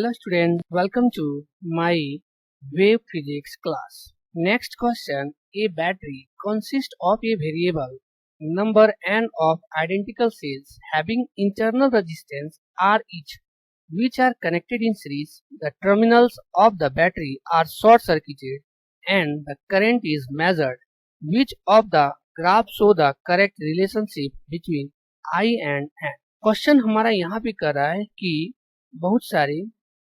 Hello students, welcome to my wave physics class. Next question, a battery consists of a variable number n of identical cells having internal resistance R each, which are connected in series. The terminals of the battery are short circuited and the current is measured. Which of the graphs show the correct relationship between I and n? Question हमारा यहाँ पे कर रहा है कि बहुत सारे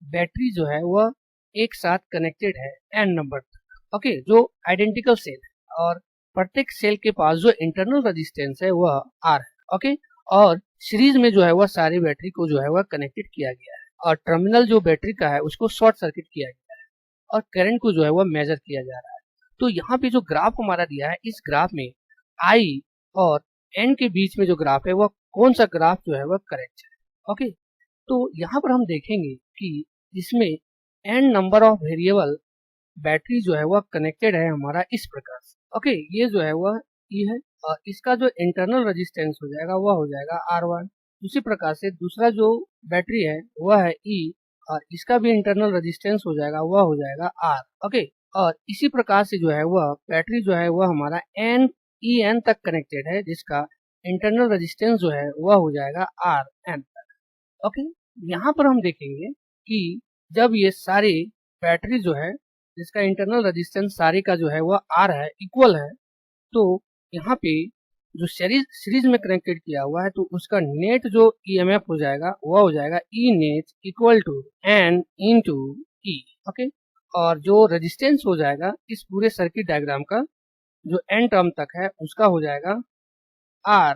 battery जो है वह एक साथ कनेक्टेड है एन नंबर तक, ओके, जो आइडेंटिकल सेल है और प्रत्येक सेल के पास जो इंटरनल रेजिस्टेंस है वह आर है, ओके, और सीरीज में जो है वह सारी बैटरी को जो है वह कनेक्टेड किया गया है और टर्मिनल जो बैटरी का है उसको शॉर्ट सर्किट किया गया है और करंट को जो है वह मेजर किया जा रहा है। तो यहाँ पे जो ग्राफ हमारा दिया है, इस ग्राफ में आई और एन के बीच में जो ग्राफ है वह कौन सा ग्राफ जो है वह करेक्ट है, ओके। तो यहाँ पर हम देखेंगे कि इसमें n number of variable battery जो है वह कनेक्टेड है हमारा इस प्रकार से, ओके। ये जो है वह ई है और इसका जो इंटरनल रेजिस्टेंस हो जाएगा वह हो जाएगा R1। उसी प्रकार से दूसरा जो बैटरी है वह है ई और इसका भी इंटरनल रेजिस्टेंस हो जाएगा वह हो जाएगा R, ओके। और इसी प्रकार से जो है वह बैटरी जो है वह हमारा एन तक कनेक्टेड है जिसका इंटरनल रेजिस्टेंस जो है वह हो जाएगा RN तक, ओके। यहाँ पर हम देखेंगे कि जब ये सारे बैटरी जो है जिसका इंटरनल रेजिस्टेंस सारे का जो है वह R है, इक्वल है, तो यहाँ पे जो सीरीज में कनेक्टेड किया हुआ है तो उसका नेट जो ईएमएफ हो जाएगा वह हो जाएगा E net equal to N into E, okay. और जो रेजिस्टेंस हो जाएगा इस पूरे सर्किट डायग्राम का जो एन टर्म तक है उसका हो जाएगा R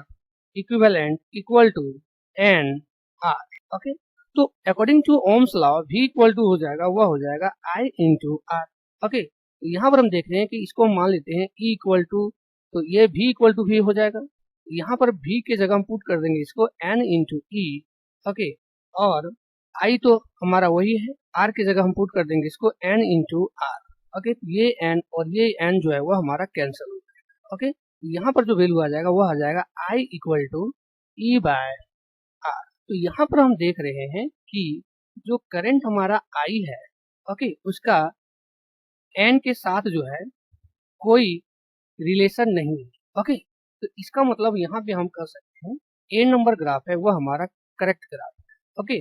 equivalent equal to N R, okay. तो according to Ohm's law V equal to हो जाएगा वह हो जाएगा I इंटू आर, ओके। यहाँ पर हम देख रहे हैं कि इसको मान लेते हैं E इक्वल टू, तो ये V इक्वल टू V हो जाएगा। यहाँ पर V के जगह हम पुट कर देंगे इसको N इंटू ई, ओके। और I तो हमारा वही है, R के जगह हम पुट कर देंगे इसको N इंटू आर, ओके। ये N और ये N जो है वह हमारा कैंसिल हो जाएगा, ओके। यहाँ पर जो वैल्यू आ जाएगा वह आ जाएगा I equal to E by R. तो यहाँ पर हम देख रहे हैं कि जो करंट हमारा I है, ओके, उसका N के साथ जो है कोई रिलेशन नहीं है, ओके। तो इसका मतलब यहाँ पे हम कह सकते हैं ए नंबर ग्राफ है वह हमारा करेक्ट ग्राफ है, ओके।